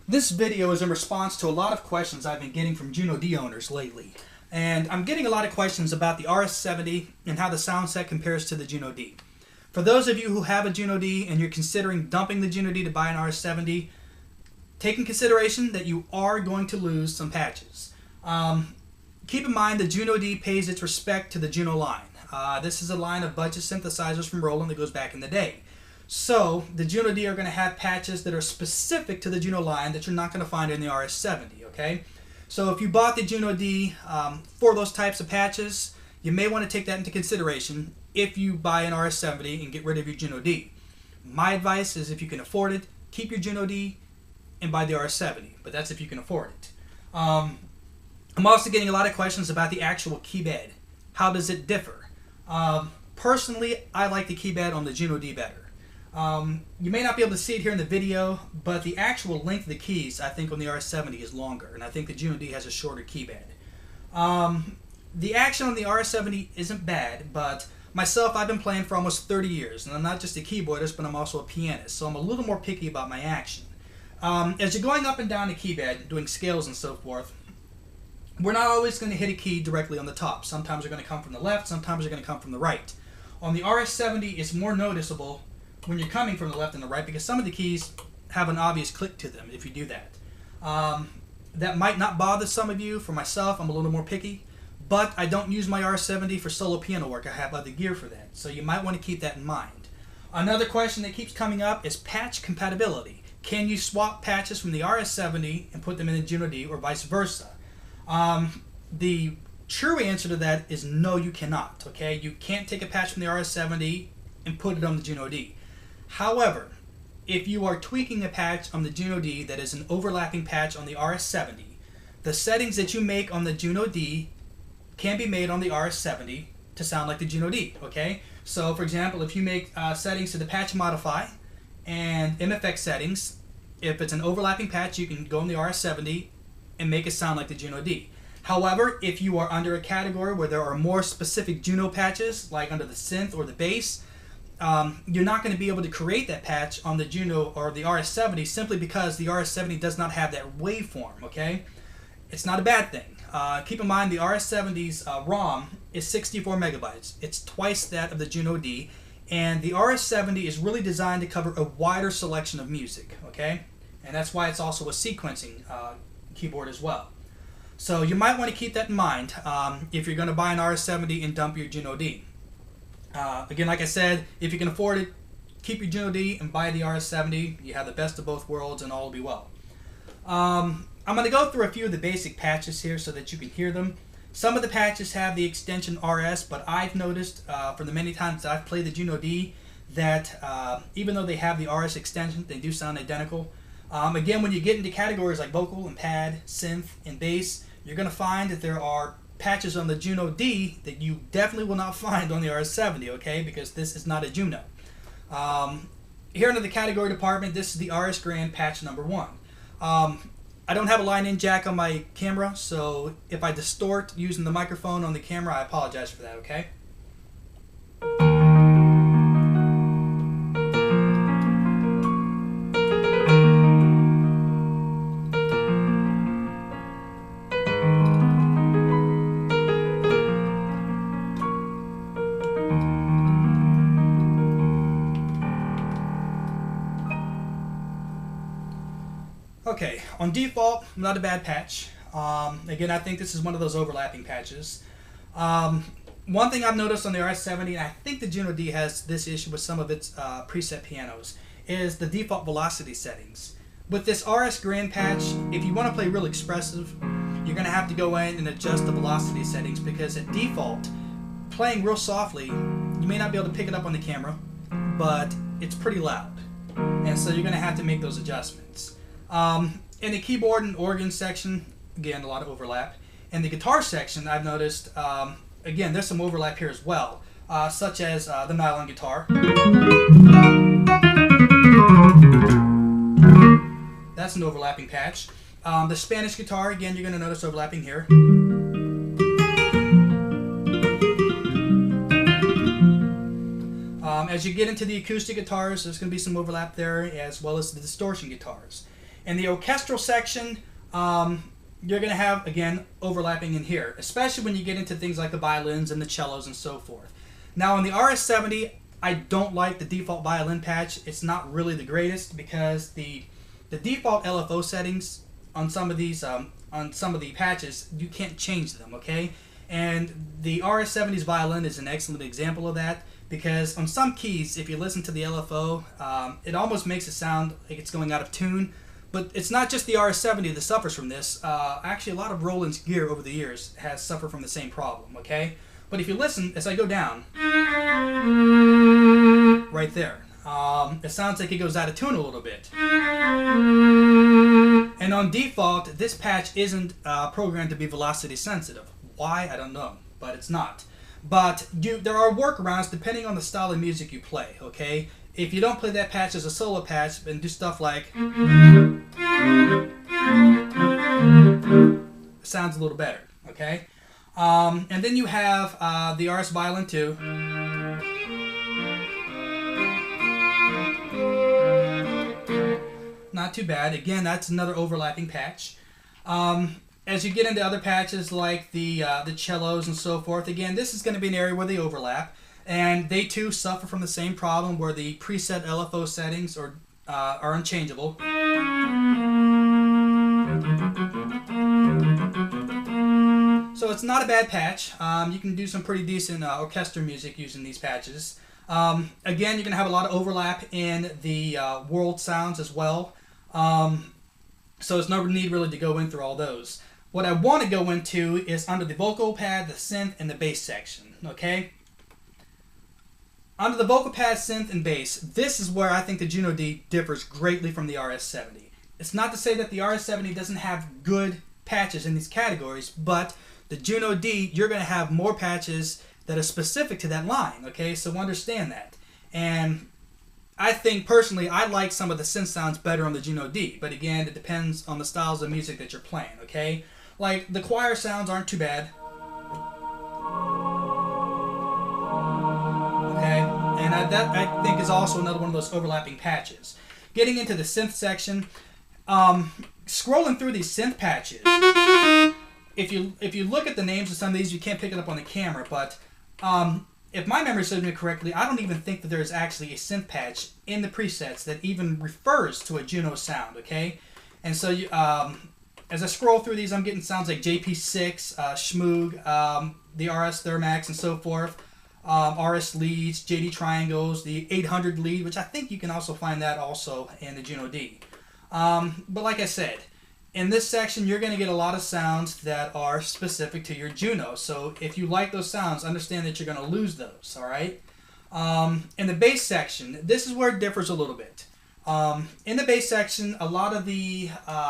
This video is in response to a lot of questions I've been getting from Juno D owners lately. And I'm getting a lot of questions about the RS-70 and how the sound set compares to the Juno D. For those of you who have a Juno D and you're considering dumping the Juno D to buy an RS-70, take in consideration that you are going to lose some patches. Keep in mind the Juno D pays its respect to the Juno line. This is a line of budget synthesizers from Roland that goes back in the day. So the Juno D are going to have patches that are specific to the Juno line that you're not going to find in the RS-70, okay? So if you bought the Juno D for those types of patches, you may want to take that into consideration if you buy an RS-70 and get rid of your Juno D. My advice is if you can afford it, keep your Juno D and buy the RS-70, but that's if you can afford it. I'm also getting a lot of questions about the actual key bed. How does it differ? Personally, I like the key bed on the Juno D better. You may not be able to see it here in the video, but the actual length of the keys, I think, on the RS-70 is longer, and I think the Juno D has a shorter key bed. The action on the RS-70 isn't bad, but myself, I've been playing for almost 30 years, and I'm not just a keyboardist, but I'm also a pianist, so I'm a little more picky about my action. As you're going up and down the key bed, doing scales and so forth, we're not always going to hit a key directly on the top. Sometimes they're going to come from the left, sometimes they're going to come from the right. On the RS-70, it's more noticeable when you're coming from the left and the right because some of the keys have an obvious click to them if you do that. That might not bother some of you. For myself, I'm a little more picky, but I don't use my RS-70 for solo piano work. I have other gear for that, so you might want to keep that in mind. Another question that keeps coming up is patch compatibility. Can you swap patches from the RS-70 and put them in the Juno D or vice versa? The true answer to that is no, you cannot. Okay, you can't take a patch from the RS-70 and put it on the Juno D. However, if you are tweaking a patch on the Juno D that is an overlapping patch on the RS-70, the settings that you make on the Juno D can be made on the RS-70 to sound like the Juno D, okay? So, for example, if you make settings to the patch modify and MFX settings, if it's an overlapping patch, you can go in the RS-70 and make it sound like the Juno D. However, if you are under a category where there are more specific Juno patches, like under the synth or the bass, you're not going to be able to create that patch on the Juno or the RS-70 simply because the RS-70 does not have that waveform, okay? It's not a bad thing. Keep in mind the RS-70's ROM is 64 megabytes. It's twice that of the Juno D, and the RS-70 is really designed to cover a wider selection of music, okay? And that's why it's also a sequencing keyboard as well. So you might want to keep that in mind if you're going to buy an RS-70 and dump your Juno D. Again, like I said, if you can afford it, keep your Juno D and buy the RS-70. You have the best of both worlds and all will be well. I'm going to go through a few of the basic patches here so that you can hear them. Some of the patches have the extension RS, but I've noticed from the many times that I've played the Juno D that even though they have the RS extension, they do sound identical. Again, when you get into categories like vocal and pad, synth, and bass, you're going to find that there are patches on the Juno D that you definitely will not find on the RS-70, okay, because this is not a Juno. Here under the category department, this is the RS Grand patch number 1. I don't have a line-in jack on my camera, so if I distort using the microphone on the camera, I apologize for that, okay? Okay, on default, not a bad patch. Again, I think this is one of those overlapping patches. One thing I've noticed on the RS-70, and I think the Juno D has this issue with some of its preset pianos, is the default velocity settings. With this RS Grand patch, if you want to play real expressive, you're going to have to go in and adjust the velocity settings because at default, playing real softly, you may not be able to pick it up on the camera, but it's pretty loud. And so you're going to have to make those adjustments. In the keyboard and organ section, again, a lot of overlap. In the guitar section, I've noticed, again, there's some overlap here as well, such as the nylon guitar. That's an overlapping patch. The Spanish guitar, again, you're going to notice overlapping here. As you get into the acoustic guitars, there's going to be some overlap there, as well as the distortion guitars. In the orchestral section, you're going to have, again, overlapping in here, especially when you get into things like the violins and the cellos and so forth. Now, in the RS-70, I don't like the default violin patch. It's not really the greatest because the default LFO settings on some of these, on some of the patches, you can't change them, okay? And the RS-70's violin is an excellent example of that because on some keys, if you listen to the LFO, it almost makes it sound like it's going out of tune. But it's not just the RS-70 that suffers from this. Actually, a lot of Roland's gear over the years has suffered from the same problem, okay? But if you listen, as I go down, right there, it sounds like it goes out of tune a little bit. And on default, this patch isn't programmed to be velocity sensitive. Why? I don't know, but it's not. But there are workarounds depending on the style of music you play, okay? If you don't play that patch as a solo patch and do stuff like, it sounds a little better, okay? And then you have the RS Violin 2. Not too bad. Again, that's another overlapping patch. As you get into other patches like the cellos and so forth, again, this is going to be an area where they overlap. And they too suffer from the same problem where the preset LFO settings are unchangeable. So it's not a bad patch. You can do some pretty decent orchestra music using these patches. Again, you're going to have a lot of overlap in the world sounds as well. So there's no need really to go in through all those. What I want to go into is under the vocal pad, the synth, and the bass section. Okay? Under the vocal pad, synth, and bass, this is where I think the Juno D differs greatly from the RS-70. It's not to say that the RS-70 doesn't have good patches in these categories, but the Juno D, you're going to have more patches that are specific to that line, okay? So understand that. And I think, personally, I like some of the synth sounds better on the Juno D, but again, it depends on the styles of music that you're playing, okay? Like, the choir sounds aren't too bad. Okay, and that I think is also another one of those overlapping patches. Getting into the synth section, scrolling through these synth patches, if you look at the names of some of these, you can't pick it up on the camera, but if my memory serves me correctly, I don't even think that there's actually a synth patch in the presets that even refers to a Juno sound, okay? And so you, as I scroll through these, I'm getting sounds like JP6, Schmoog, the RS Thermax, and so forth. RS leads, JD triangles, the 800 lead, which I think you can also find that also in the Juno D. But like I said, in this section, you're going to get a lot of sounds that are specific to your Juno. So if you like those sounds, understand that you're going to lose those, all right? In the bass section, this is where it differs a little bit. In the bass section, a lot of the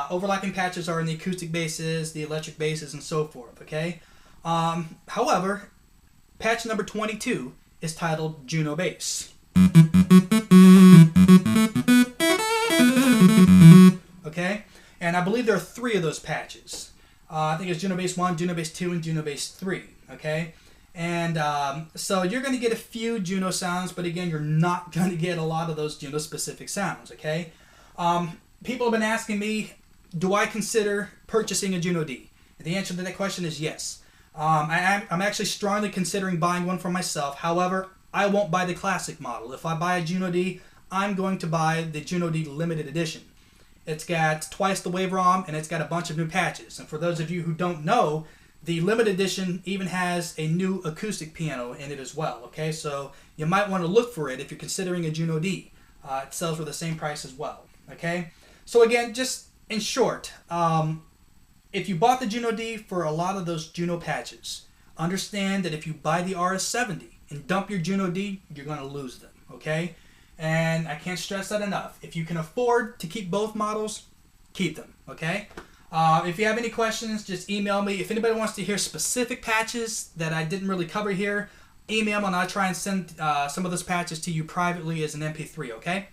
overlapping patches are in the acoustic basses, the electric basses, and so forth, okay? However, patch number 22 is titled Juno Bass. Okay? And I believe there are 3 of those patches. I think it's Juno Bass 1, Juno Bass 2, and Juno Bass 3. Okay? And so you're going to get a few Juno sounds, but again, you're not going to get a lot of those Juno-specific sounds. Okay? People have been asking me, do I consider purchasing a Juno D? The answer to that question is yes. I'm actually strongly considering buying one for myself. However, I won't buy the classic model. If I buy a Juno D, I'm going to buy the Juno D limited edition. It's got twice the wave ROM, and it's got a bunch of new patches. And for those of you who don't know, the limited edition even has a new acoustic piano in it as well. Okay, so you might want to look for it if you're considering a Juno D. It sells for the same price as well. Okay, so again, just in short, if you bought the Juno D for a lot of those Juno patches, understand that if you buy the RS-70 and dump your Juno D, you're going to lose them, okay? And I can't stress that enough. If you can afford to keep both models, keep them, okay? If you have any questions, just email me. If anybody wants to hear specific patches that I didn't really cover here, email them and I'll try and send some of those patches to you privately as an MP3, okay?